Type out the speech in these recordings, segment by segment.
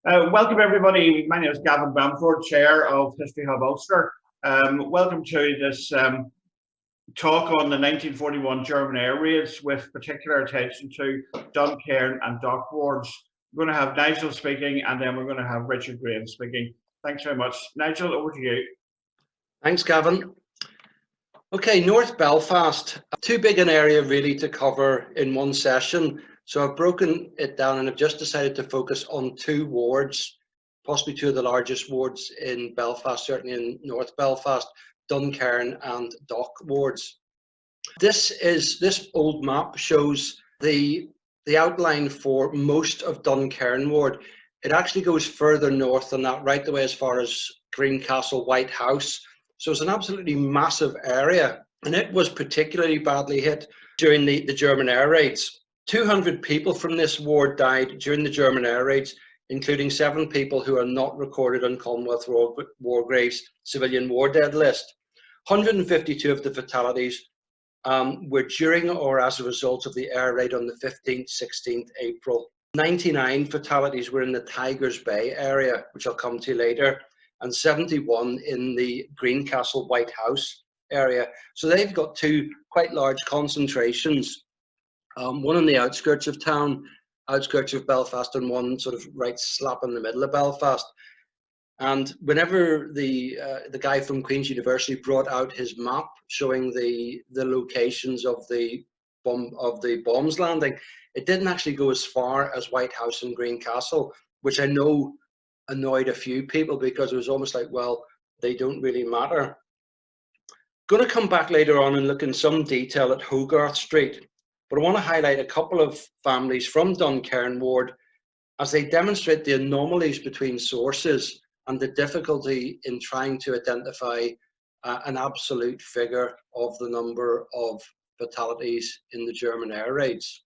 Welcome everybody. My name is Gavin Bamford, Chair of History Hub Ulster. Welcome to this talk on the 1941 German air raids with particular attention to Duncairn and Dock Wards. We're going to have Nigel speaking and then we're going to have Richard Graham speaking. Thanks very much. Nigel, over to you. Thanks, Gavin. Okay, North Belfast, too big an area really to cover in one session. So I've broken it down and I've just decided to focus on two wards, possibly two of the largest wards in Belfast, certainly in North Belfast, Duncairn and Dock Wards. This old map shows the outline for most of Duncairn Ward. It actually goes further north than that, right the way as far as Greencastle, White House. So it's an absolutely massive area, and it was particularly badly hit during the German air raids. 200 people from this ward died during the German air raids, including 7 people who are not recorded on Commonwealth War Graves civilian war dead list. 152 of the fatalities were during or as a result of the air raid on the 15th, 16th April. 99 fatalities were in the Tigers Bay area, which I'll come to later, and 71 in the Greencastle White House area. So they've got two quite large concentrations, one on the outskirts of town, outskirts of Belfast, and one sort of right slap in the middle of Belfast. And whenever the guy from Queen's University brought out his map showing the locations of the bombs landing, it didn't actually go as far as White House and Greencastle, which I know annoyed a few people because it was almost like, well, they don't really matter. Going to come back later on and look in some detail at HOGARTH Street, but I want to highlight a couple of families from Duncairn Ward as they demonstrate the anomalies between sources and the difficulty in trying to identify an absolute figure of the number of fatalities in the German air raids.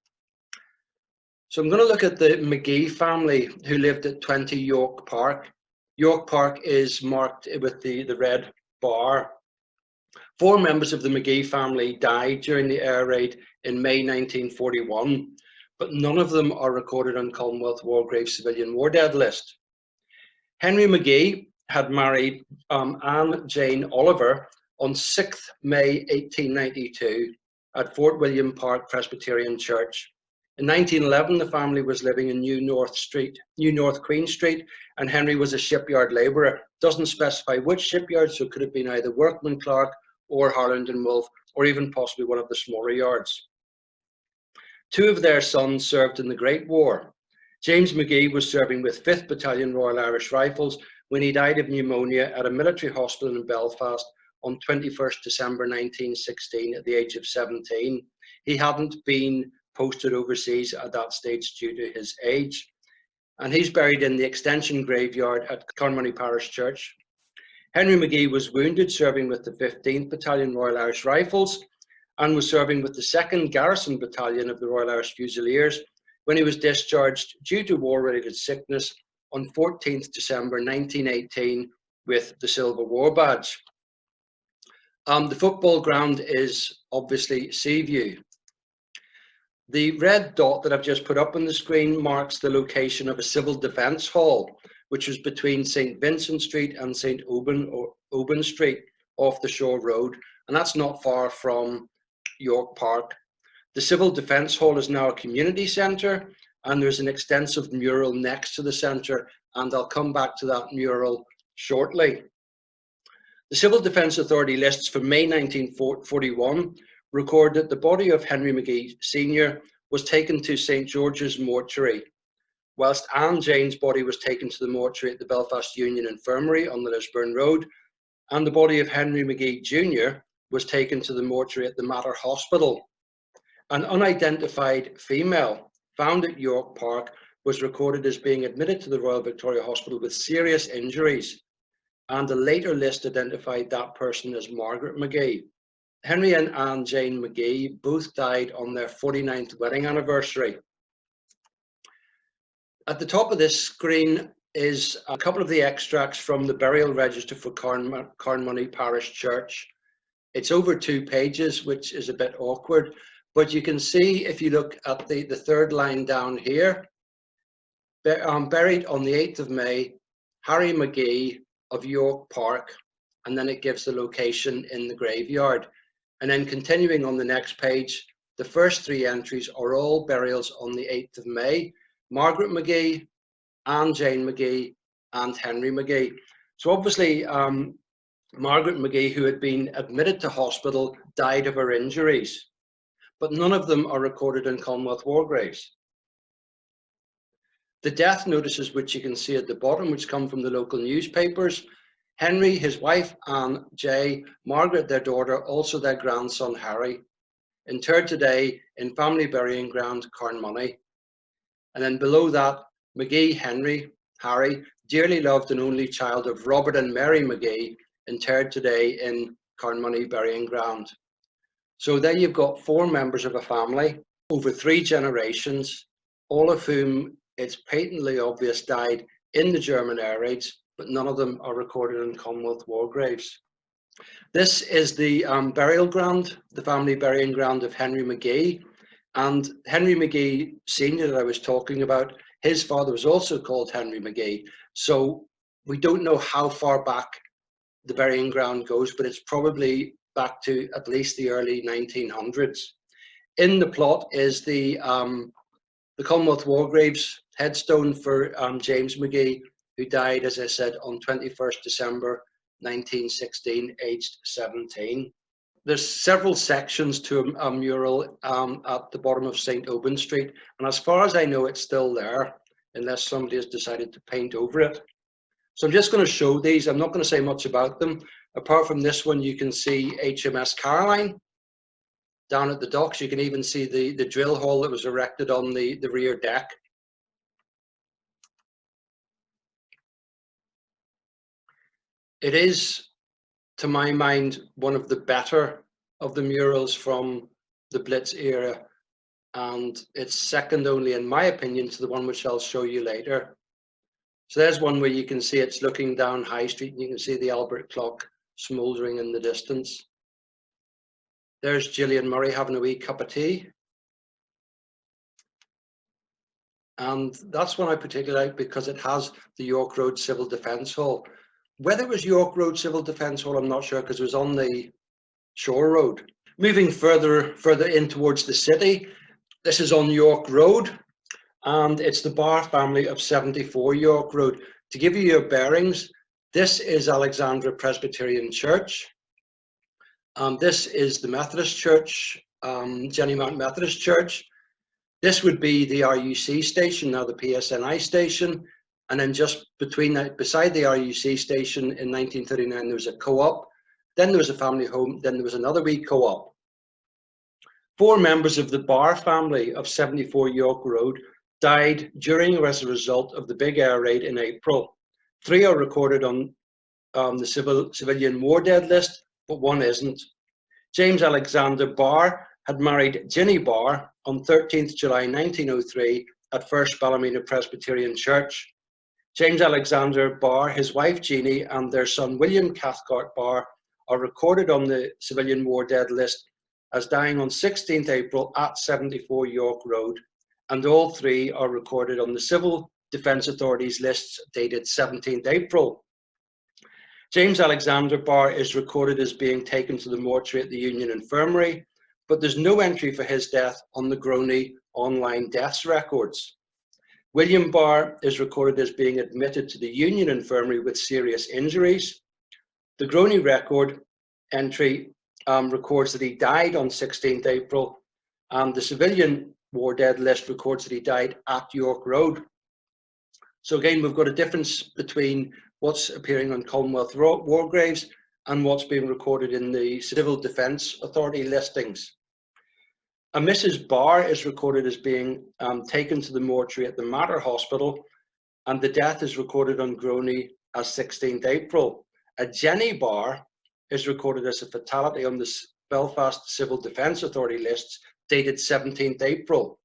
So I'm going to look at the MCGEE family who lived at 20 York Park. York Park is marked with the red bar. 4 members of the MCGEE family died during the air raid in May 1941, but none of them are recorded on Commonwealth War Graves civilian war dead list. Henry McGee had married Anne Jane Oliver on 6th May 1892 at Fort William Park Presbyterian Church. In 1911, the family was living in New North Queen Street, and Henry was a shipyard labourer. Doesn't specify which shipyard, so it could have been either Workman Clark or Harland and Wolff, or even possibly one of the smaller yards. 2 of their sons served in the Great War. James McGee was serving with 5th Battalion Royal Irish Rifles when he died of pneumonia at a military hospital in Belfast on 21st December 1916 at the age of 17. He hadn't been posted overseas at that stage due to his age, and he's buried in the Extension graveyard at Carnmoney Parish Church. Henry McGee was wounded serving with the 15th Battalion Royal Irish Rifles and was serving with the 2nd Garrison Battalion of the Royal Irish Fusiliers when he was discharged due to war-related sickness on 14th December 1918 with the Silver War Badge. The football ground is obviously Seaview. The red dot that I've just put up on the screen marks the location of a civil defence hall, which was between St Vincent Street and St AUBYN Street off the Shore Road, and that's not far from York Park. The Civil Defence Hall is now a community centre, and there's an extensive mural next to the centre, and I'll come back to that mural shortly. The Civil Defence Authority lists for May 1941 record that the body of Henry McGee Sr. was taken to St George's Mortuary, whilst Anne Jane's body was taken to the mortuary at the Belfast Union Infirmary on the Lisburn Road, and the body of Henry McGee Jr. was taken to the mortuary at the Mater Hospital. An unidentified female found at York Park was recorded as being admitted to the Royal Victoria Hospital with serious injuries, and a later list identified that person as Margaret McGee. Henry and Anne Jane McGee both died on their 49th wedding anniversary. At the top of this screen is a couple of the extracts from the burial register for Carnmoney Parish Church. It's over 2 pages, which is a bit awkward, but you can see if you look at the 3rd line down here, buried on the 8th of May, Harry McGee of York Park, and then it gives the location in the graveyard. And then continuing on the next page, the first 3 entries are all burials on the 8th of May, Margaret McGee, Anne Jane McGee, and Henry McGee. So obviously, Margaret McGee, who had been admitted to hospital, died of her injuries, but none of them are recorded in Commonwealth War Graves. The death notices, which you can see at the bottom, which come from the local newspapers: Henry, his wife Anne J, Margaret, their daughter, also their grandson Harry, interred today in family burying ground, Carnmoney. And then below that, McGee Henry, Harry, dearly loved and only child of Robert and Mary McGee, interred today in Carnmoney burying ground. So there you've got 4 members of a family over 3 generations, all of whom it's patently obvious died in the German air raids, but none of them are recorded in Commonwealth war graves. This is the burial ground, the family burying ground of Henry McGee. And Henry McGee Sr. that I was talking about, his father was also called Henry McGee. So we don't know how far back the burying ground goes, but it's probably back to at least the early 1900s. In the plot is the Commonwealth War Graves headstone for James McGee, who died, as I said, on 21st December 1916, aged 17. There's several sections to a mural at the bottom of St. AUBYN Street, and as far as I know, it's still there, unless somebody has decided to paint over it. So I'm just going to show these. I'm not going to say much about them. Apart from this one, you can see HMS Caroline down at the docks. You can even see the drill hole that was erected on the rear deck. It is, to my mind, one of the better of the murals from the Blitz era, and it's second only, in my opinion, to the one which I'll show you later. So there's one where you can see it's looking down High Street, and you can see the Albert clock smouldering in the distance. There's Gillian Murray having a wee cup of tea. And that's one I particularly like because it has the York Road Civil Defence Hall. Whether it was York Road Civil Defence Hall, I'm not sure, because it was on the Shore Road. Moving further in towards the city, this is on York Road, and it's the BARR family of 74 York Road. To give you your bearings, this is Alexandra Presbyterian Church. This is the Methodist Church, Jenny Mount Methodist Church. This would be the RUC station, now the PSNI station. And then just between that, beside the RUC station in 1939, there was a co-op. Then there was a family home. Then there was another wee co-op. 4 members of the BARR family of 74 York Road died during or as a result of the big air raid in April. 3 are recorded on the civilian war dead list, but 1 isn't. James Alexander Barr had married Ginny Barr on 13th July 1903 at First Ballymena Presbyterian Church. James Alexander Barr, his wife Jeannie, and their son William Cathcart Barr are recorded on the civilian war dead list as dying on 16th April at 74 York Road, and all 3 are recorded on the Civil Defence Authorities lists dated 17th April. James Alexander Barr is recorded as being taken to the mortuary at the Union Infirmary, but there's no entry for his death on the Groney online deaths records. William Barr is recorded as being admitted to the Union Infirmary with serious injuries. The Groney record entry records that he died on 16th April, and the civilian war dead list records that he died at York Road. So again, we've got a difference between what's appearing on Commonwealth war graves and what's being recorded in the Civil Defence Authority listings. A Mrs. Barr is recorded as being taken to the mortuary at the Mater Hospital, and the death is recorded on Groney as 16th April. A Jenny Barr is recorded as a fatality on the Belfast Civil Defence Authority lists dated 17th April,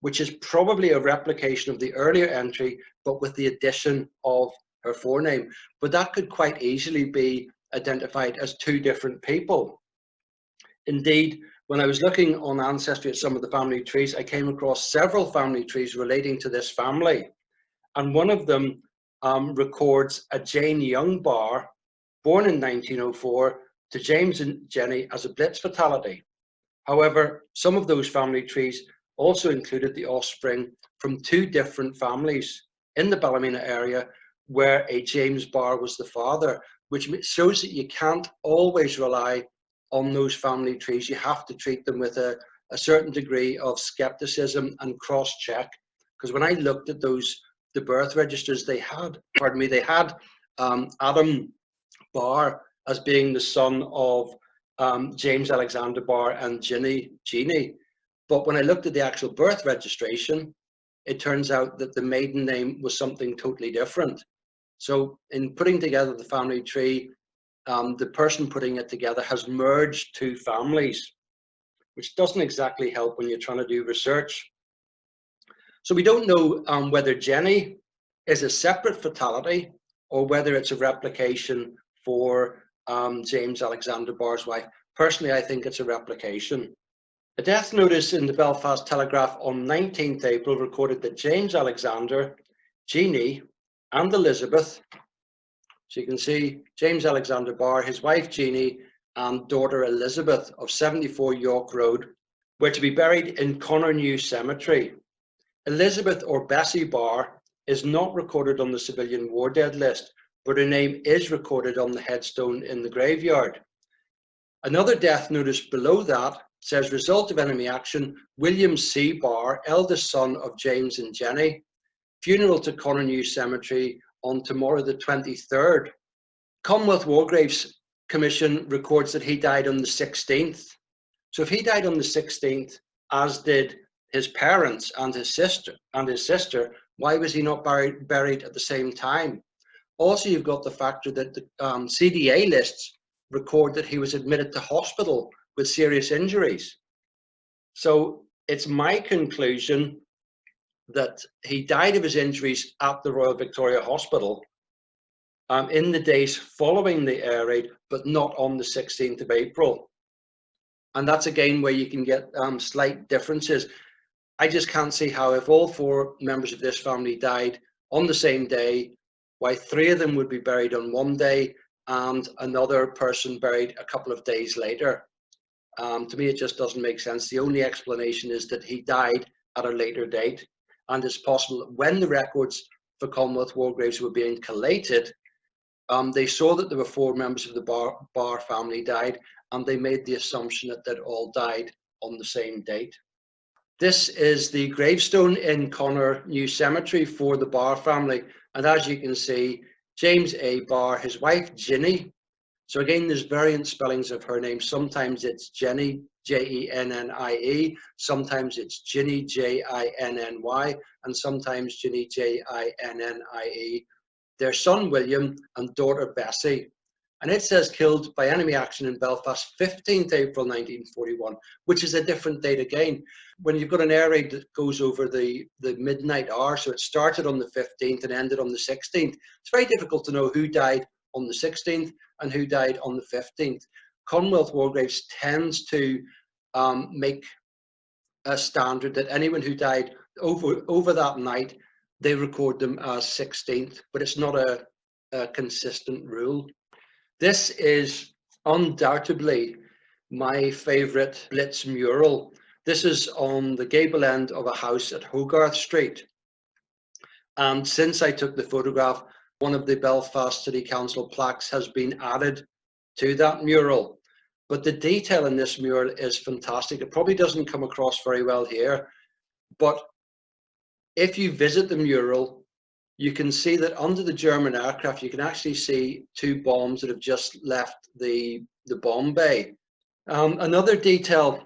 which is probably a replication of the earlier entry, but with the addition of her forename. But that could quite easily be identified as 2 different people. Indeed, when I was looking on Ancestry at some of the family trees, I came across several family trees relating to this family. and one of them records a Jane Young Barr, born in 1904, to James and Jenny as a Blitz fatality. However, some of those family trees also included the offspring from two different families in the Ballymena area where a James Barr was the father, which shows that you can't always rely on those family trees. You have to treat them with a certain degree of skepticism and cross-check. Because when I looked at the birth registers they had, they had Adam Barr as being the son of James Alexander Barr and Jeannie. But when I looked at the actual birth registration, it turns out that the maiden name was something totally different. So in putting together the family tree, the person putting it together has merged two families, which doesn't exactly help when you're trying to do research. So we don't know whether Jenny is a separate fatality or whether it's a replication for James Alexander Barr's wife. Personally, I think it's a replication. A death notice in the Belfast Telegraph on 19th April recorded that James Alexander, Jeannie, and Elizabeth, so you can see James Alexander Barr, his wife Jeannie, and daughter Elizabeth of 74 York Road, were to be buried in Connornew Cemetery. Elizabeth, or Bessie Barr, is not recorded on the civilian war dead list, but her name is recorded on the headstone in the graveyard. Another death notice below that says, result of enemy action, William C. Barr, eldest son of James and Jenny, funeral to Connornew Cemetery on tomorrow the 23rd. Commonwealth War Graves Commission records that he died on the 16th. So if he died on the 16th, as did his parents and his sister, why was he not buried at the same time? Also, you've got the factor that the CDA lists record that he was admitted to hospital with serious injuries. So it's my conclusion that he died of his injuries at the Royal Victoria Hospital in the days following the air raid, but not on the 16th of April. And that's again where you can get slight differences. I just can't see how, if all four members of this family died on the same day, why three of them would be buried on one day and another person buried a couple of days later. To me, it just doesn't make sense. The only explanation is that he died at a later date, and it's possible that when the records for Commonwealth War Graves were being collated, they saw that there were four members of the Barr family died, and they made the assumption that they'd all died on the same date. This is the gravestone in Connornew Cemetery for the Barr family, and as you can see, James A. Barr, his wife Ginny. So again, there's variant spellings of her name. Sometimes it's Jenny, Jennie, sometimes it's Ginny, Jinny, and sometimes Ginny, Jinnie. Their son William and daughter Bessie. And it says killed by enemy action in Belfast, 15th April 1941, which is a different date again. When you've got an air raid that goes over the midnight hour, so it started on the 15th and ended on the 16th, it's very difficult to know who died on the 16th and who died on the 15th. Commonwealth War Graves tends to make a standard that anyone who died over that night, they record them as 16th, but it's not a consistent rule. This is undoubtedly my favourite Blitz mural. This is on the gable end of a house at Hogarth Street. And since I took the photograph, one of the Belfast City Council plaques has been added to that mural. But the detail in this mural is fantastic. It probably doesn't come across very well here, but if you visit the mural, you can see that under the German aircraft, you can actually see two bombs that have just left the bomb bay. Another detail,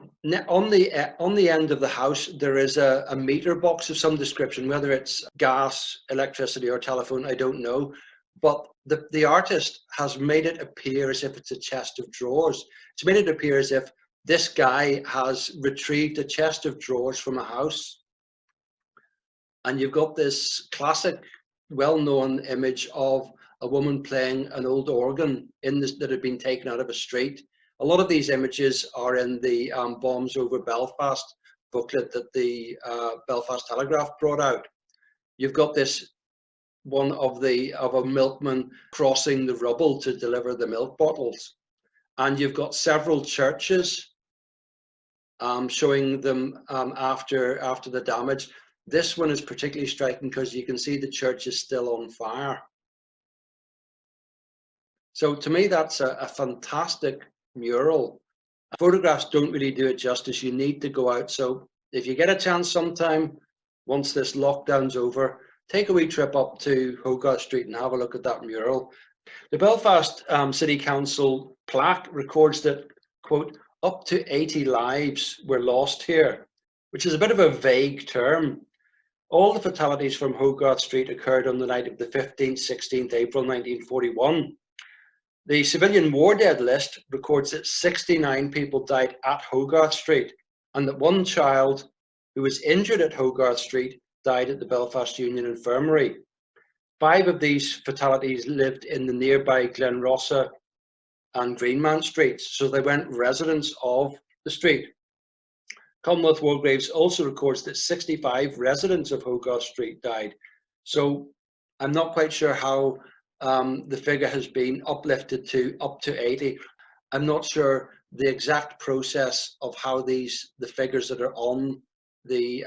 on the end of the house, there is a meter box of some description, whether it's gas, electricity, or telephone, I don't know. But the artist has made it appear as if it's a chest of drawers. It's made it appear as if this guy has retrieved a chest of drawers from a house. And you've got this classic, well-known image of a woman playing an old organ that had been taken out of a street. A lot of these images are in the Bombs Over Belfast booklet that the Belfast Telegraph brought out. You've got this one of a milkman crossing the rubble to deliver the milk bottles. And you've got several churches showing them after the damage. This one is particularly striking because you can see the church is still on fire. So to me, that's a fantastic mural. Photographs don't really do it justice. You need to go out. So if you get a chance sometime, once this lockdown's over, take a wee trip up to Hogarth Street and have a look at that mural. The Belfast City Council plaque records that, quote, up to 80 lives were lost here, which is a bit of a vague term. All the fatalities from Hogarth Street occurred on the night of the 15th, 16th April 1941. The civilian war dead list records that 69 people died at Hogarth Street, and that one child who was injured at Hogarth Street died at the Belfast Union Infirmary. 5 of these fatalities lived in the nearby Glenrossa and Greenman Streets, so they weren't residents of the street. Commonwealth War Graves also records that 65 residents of Hogarth Street died. So I'm not quite sure how the figure has been uplifted to up to 80. I'm not sure the exact process of how the figures that are on the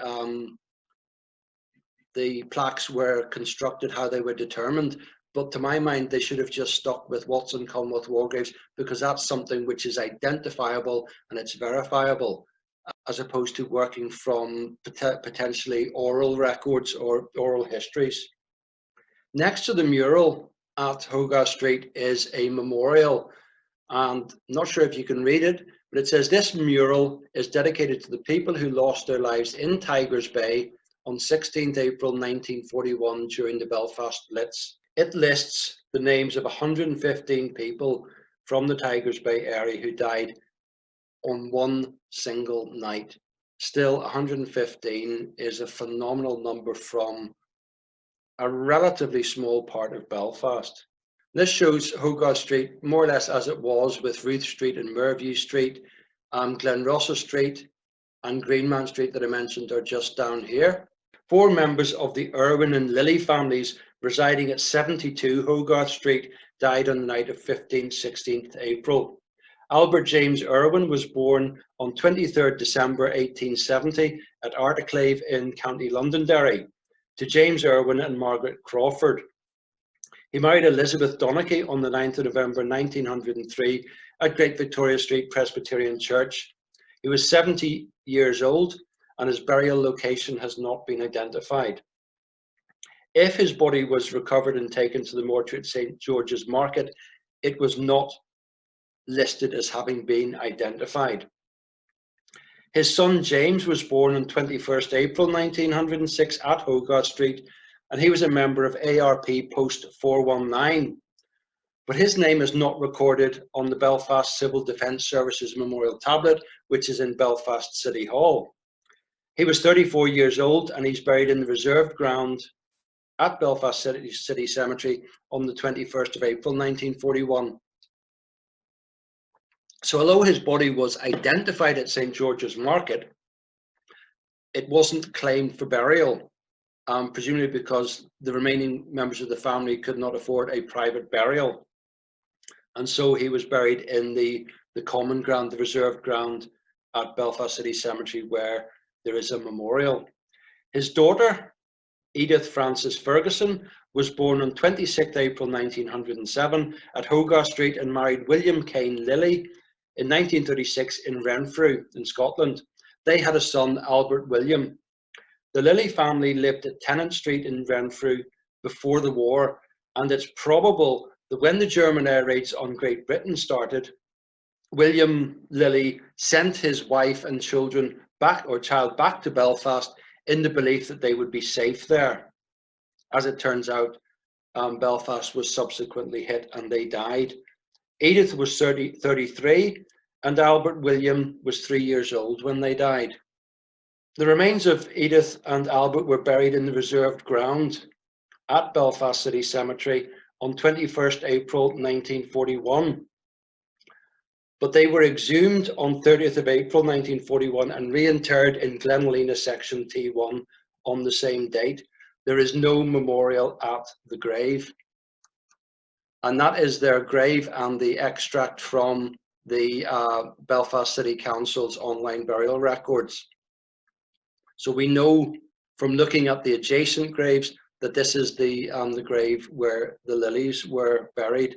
plaques were constructed, how they were determined. But to my mind, they should have just stuck with what's in Commonwealth War Graves, because that's something which is identifiable and it's verifiable, as opposed to working from potentially oral records or oral histories. Next to the mural at Hogarth Street is a memorial, and I'm not sure if you can read it, but it says, "This mural is dedicated to the people who lost their lives in Tigers Bay on 16th April 1941 during the Belfast Blitz." It lists the names of 115 people from the Tigers Bay area who died on one single night. Still, 115 is a phenomenal number from a relatively small part of Belfast. This shows Hogarth Street more or less as it was, with Ruth Street and Merview Street, Glenrossa Street and Greenman Street that I mentioned are just down here. 4 members of the AUBYN and LILLEY families residing at 72 Hogarth Street died on the night of 15th, 16th April. Albert James Irwin was born on 23rd December 1870 at Articlave in County Londonderry to James Irwin and Margaret Crawford. He married Elizabeth Donachie on the 9th of November 1903 at Great Victoria Street Presbyterian Church. He was 70 years old and his burial location has not been identified. If his body was recovered and taken to the mortuary at St. George's Market, it was not listed as having been identified. His son James was born on 21st April 1906 at Hogarth Street, and he was a member of ARP Post 419. But his name is not recorded on the Belfast Civil Defence Services Memorial Tablet, which is in Belfast City Hall. He was 34 years old and he's buried in the reserved ground at Belfast City Cemetery on the 21st of April 1941. So although his body was identified at St. George's Market, it wasn't claimed for burial, presumably because the remaining members of the family could not afford a private burial. And so he was buried in the common ground, the reserved ground at Belfast City Cemetery, where there is a memorial. His daughter, Edith Frances Ferguson, was born on 26th April 1907 at Hogarth Street and married William Kane Lilly in 1936 in Renfrew in Scotland. They had a son, Albert William. The Lilly family lived at Tennant Street in Renfrew before the war, and it's probable that when the German air raids on Great Britain started, William Lilly sent his wife and children back to Belfast in the belief that they would be safe there. As it turns out, Belfast was subsequently hit and they died. Edith was 33 and Albert William was 3 years old when they died. The remains of Edith and Albert were buried in the reserved ground at Belfast City Cemetery on 21st April 1941. But they were exhumed on 30th of April 1941 and reinterred in Glenalina Section T1 on the same date. there is no memorial at the grave. And that is their grave and the extract from the Belfast City Council's online burial records. So we know from looking at the adjacent graves that this is the grave where the Lilleys were buried.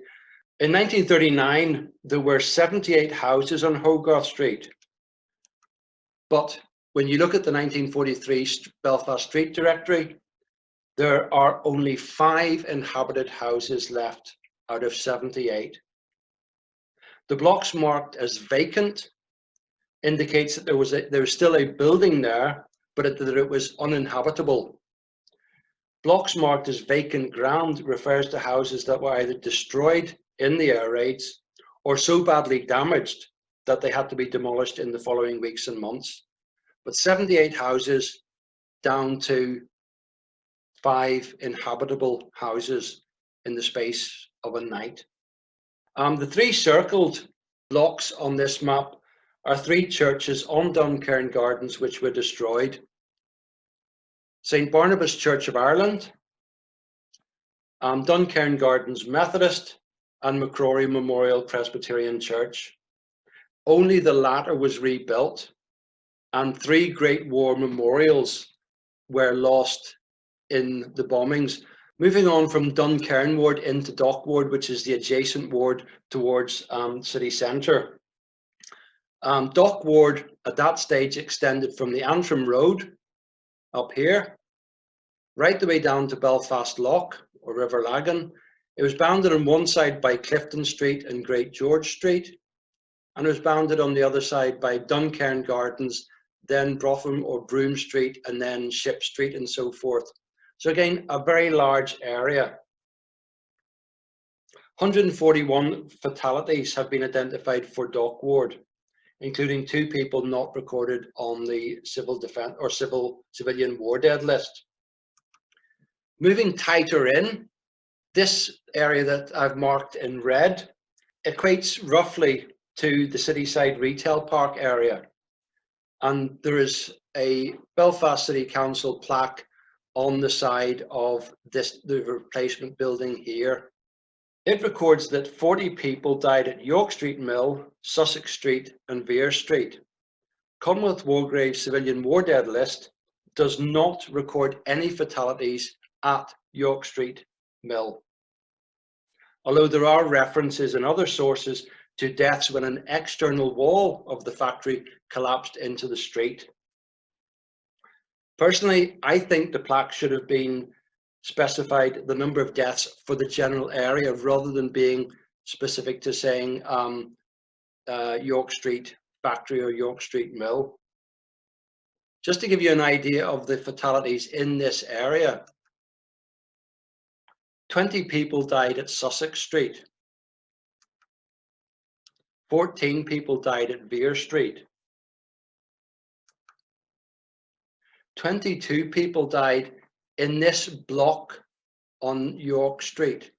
In 1939, there were 78 houses on Hogarth Street. But when you look at the 1943 Belfast Street Directory, there are only 5 inhabited houses left out of 78. The blocks marked as vacant indicates that there was still a building there, but that it was uninhabitable. Blocks marked as vacant ground refers to houses that were either destroyed in the air raids or so badly damaged that they had to be demolished in the following weeks and months. But 78 houses down to 5 inhabitable houses in the space of a night. The 3 circled blocks on this map are 3 churches on Duncairn Gardens which were destroyed. St. Barnabas Church of Ireland, Duncairn Gardens Methodist, and McCrory Memorial Presbyterian Church. Only the latter was rebuilt, and 3 Great War memorials were lost in the bombings. Moving on from Duncairn Ward into Dock Ward, which is the adjacent ward towards city centre. Dock Ward at that stage extended from the Antrim Road up here, right the way down to Belfast Lock or River Lagan. It was bounded on one side by Clifton Street and Great George Street, and it was bounded on the other side by Duncairn Gardens, then Brotham or Broome Street, and then Ship Street and so forth. So again, a very large area. 141 fatalities have been identified for Dock Ward, including 2 people not recorded on the civil defense or civilian war dead list. Moving tighter in, this area that I've marked in red equates roughly to the Cityside Retail Park area. And there is a Belfast City Council plaque on the side of the replacement building here. It records that 40 people died at York Street Mill, Sussex Street and Vere Street. Commonwealth Wargrave Civilian War Dead List does not record any fatalities at York Street Mill, although there are references in other sources to deaths when an external wall of the factory collapsed into the street. Personally, I think the plaque should have been specified the number of deaths for the general area rather than being specific to saying York Street Factory or York Street Mill. Just to give you an idea of the fatalities in this area, 20 people died at Sussex Street. 14 people died at Vere Street. 22 people died in this block on York Street,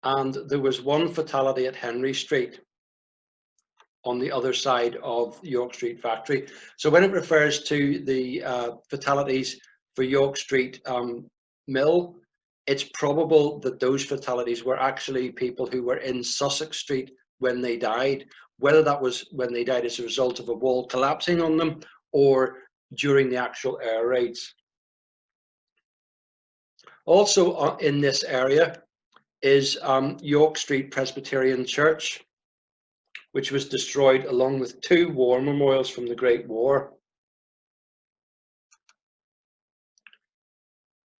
and there was 1 fatality at Henry Street on the other side of York Street Factory. So when it refers to the fatalities for York Street Mill, it's probable that those fatalities were actually people who were in Sussex Street when they died, whether that was when they died as a result of a wall collapsing on them or during the actual air raids. Also in this area is York Street Presbyterian Church, which was destroyed along with 2 war memorials from the Great War.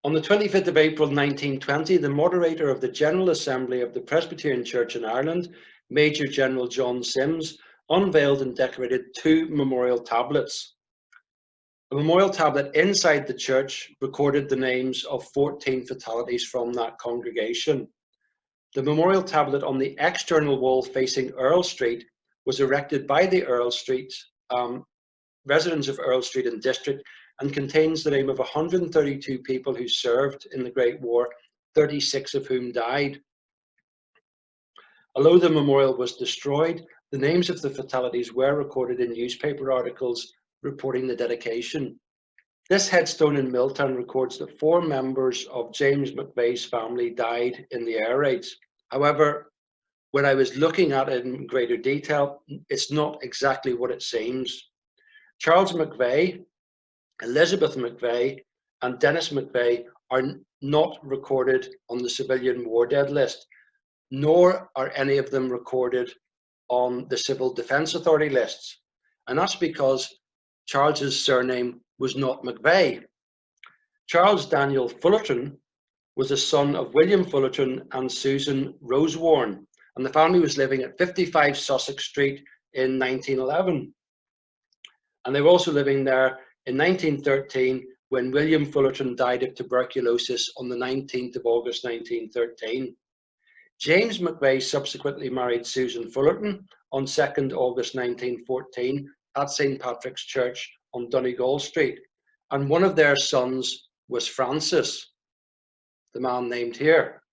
On the 25th of April 1920, the moderator of the General Assembly of the Presbyterian Church in Ireland, Major General John Sims, unveiled and decorated 2 memorial tablets. A memorial tablet inside the church recorded the names of 14 fatalities from that congregation. The memorial tablet on the external wall facing Earl Street was erected by the Earl Street residents of Earl Street and District, and contains the name of 132 people who served in the Great War, 36 of whom died. Although the memorial was destroyed, the names of the fatalities were recorded in newspaper articles reporting the dedication. This headstone in Milltown records that 4 members of James McVeigh's family died in the air raids. However, when I was looking at it in greater detail, it's not exactly what it seems. Charles McVeigh, Elizabeth McVeigh, and Dennis McVeigh are not recorded on the civilian war dead list, nor are any of them recorded on the Civil Defence Authority lists. And that's because Charles's surname was not McVeigh. Charles Daniel Fullerton was a son of William Fullerton and Susan Rosewarne, and the family was living at 55 Sussex Street in 1911. And they were also living there in 1913 when William Fullerton died of tuberculosis on the 19th of August 1913. James McVeigh subsequently married Susan Fullerton on 2nd August 1914 at St. Patrick's Church on Donegal Street, and one of their sons was Francis, the man named here.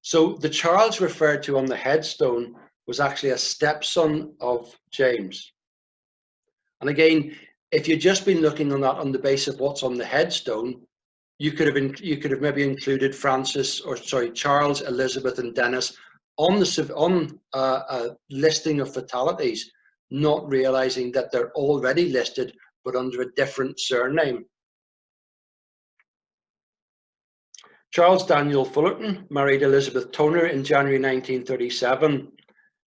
So the Charles referred to on the headstone was actually a stepson of James. And again, if you'd just been looking on that on the basis of what's on the headstone, you could have maybe included Charles, Elizabeth, and Dennis on a listing of fatalities, not realizing that they're already listed but under a different surname. Charles Daniel Fullerton married Elizabeth Toner in January 1937.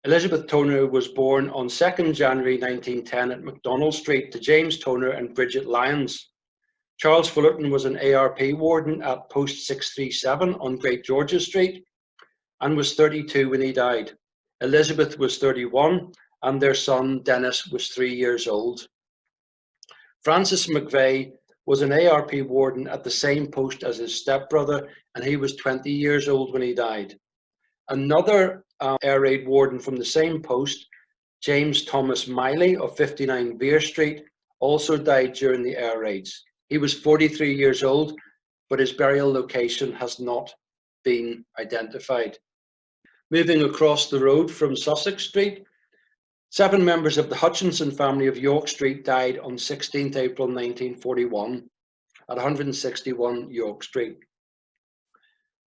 Elizabeth Toner was born on 2nd January 1910 at MacDonald Street to James Toner and Bridget Lyons. Charles Fullerton was an ARP warden at Post 637 on Great George's Street and was 32 when he died. Elizabeth was 31 and their son Dennis was 3 years old. Francis McVeigh was an ARP warden at the same post as his stepbrother, and he was 20 years old when he died. Another air raid warden from the same post, James Thomas Miley of 59 Vere Street, also died during the air raids. He was 43 years old, but his burial location has not been identified. Moving across the road from Sussex Street, 7 members of the Hutchinson family of York Street died on 16th April 1941 at 161 York Street.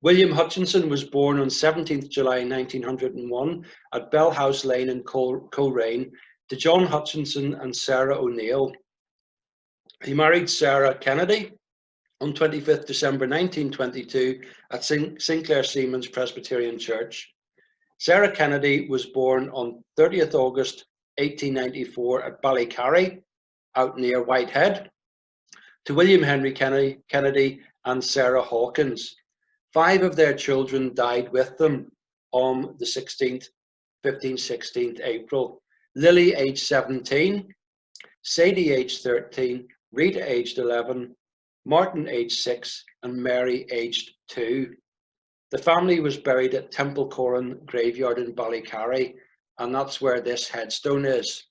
William Hutchinson was born on 17th July 1901 at Bell House Lane in Coleraine to John Hutchinson and Sarah O'Neill. He married Sarah Kennedy on 25th December 1922 at Sinclair Seamen's Presbyterian Church. Sarah Kennedy was born on 30th August 1894 at Ballycarry, out near Whitehead, to William Henry Kennedy and Sarah Hawkins. 5 of their children died with them on the 16th April. Lily, aged 17, Sadie, aged 13, Rita, aged 11, Martin, aged 6, and Mary, aged 2. The family was buried at Temple Corran Graveyard in Ballycarry, and that's where this headstone is.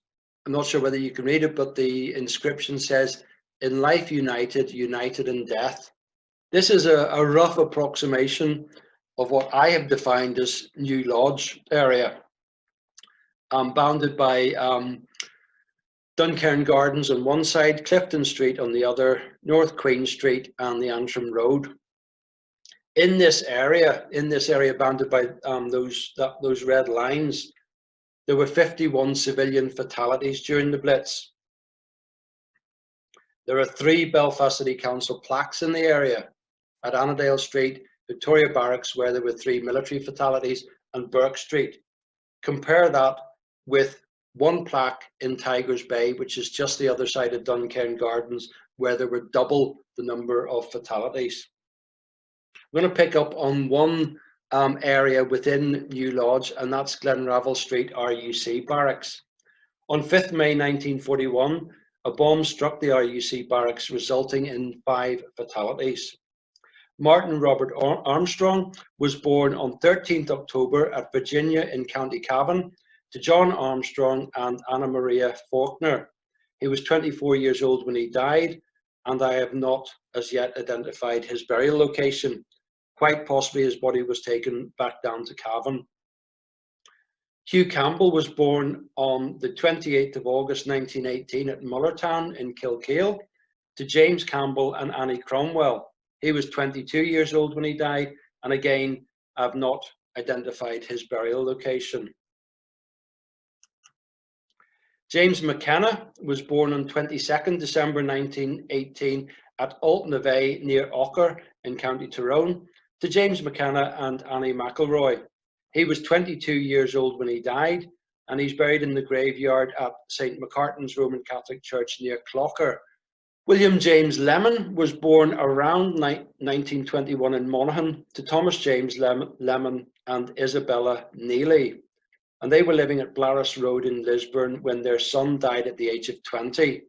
I'm not sure whether you can read it, but the inscription says, "In life united, united in death." This is a rough approximation of what I have defined as New Lodge area, bounded by Duncairn Gardens on one side, Clifton Street on the other, North Queen Street and the Antrim Road. In this area bounded by those red lines, there were 51 civilian fatalities during the Blitz. There are 3 Belfast City Council plaques in the area, at Annandale Street, Victoria Barracks, where there were 3 military fatalities, and Burke Street. Compare that with 1 plaque in Tigers Bay, which is just the other side of Duncairn Gardens, where there were double the number of fatalities. I'm going to pick up on one area within New Lodge, and that's GLENRAVEL Street RUC Barracks. On 5th May 1941, a bomb struck the RUC barracks, resulting in 5 fatalities. Martin Robert Armstrong was born on 13th October at Virginia in County Cavan to John Armstrong and Anna Maria Faulkner. He was 24 years old when he died, and I have not as yet identified his burial location. Quite possibly his body was taken back down to Cavan. Hugh Campbell was born on the 28th of August 1918 at Mullertown in Kilkeel to James Campbell and Annie Cromwell. He was 22 years old when he died, and again, I've not identified his burial location. James McKenna was born on 22nd December 1918 at Altnavay near Ochre in County Tyrone, to James McKenna and Annie McElroy. He was 22 years old when he died, and he's buried in the graveyard at St. Macartan's Roman Catholic Church near Clocker. William James Lemon was born around 1921 in Monaghan to Thomas James Lemon and Isabella Neely, and they were living at Blarras Road in Lisburn when their son died at the age of 20.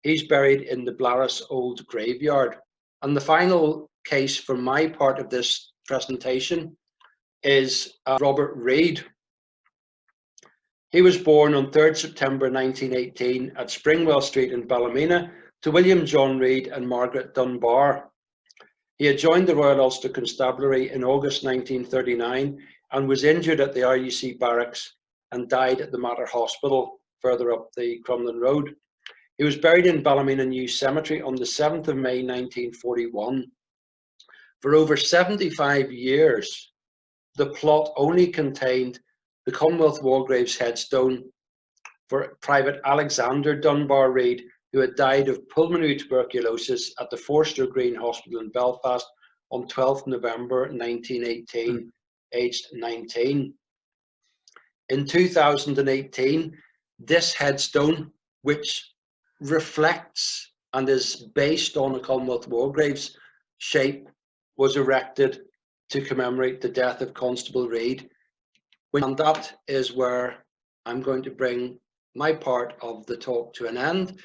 He's buried in the Blarras Old Graveyard. And the final case for my part of this presentation is Robert Reid. He was born on 3rd September 1918 at Springwell Street in Ballymena to William John Reid and Margaret Dunbar. He had joined the Royal Ulster Constabulary in August 1939 and was injured at the RUC barracks and died at the Mater Hospital further up the Crumlin Road. He was buried in Ballymena New Cemetery on the 7th of May 1941. For over 75 years, the plot only contained the Commonwealth War Graves headstone for Private Alexander Dunbar Reid, who had died of pulmonary tuberculosis at the Forster Green Hospital in Belfast on 12th November 1918, aged 19. In 2018, this headstone, which reflects and is based on a Commonwealth War Graves shape, was erected to commemorate the death of Constable Reid. And that is where I'm going to bring my part of the talk to an end.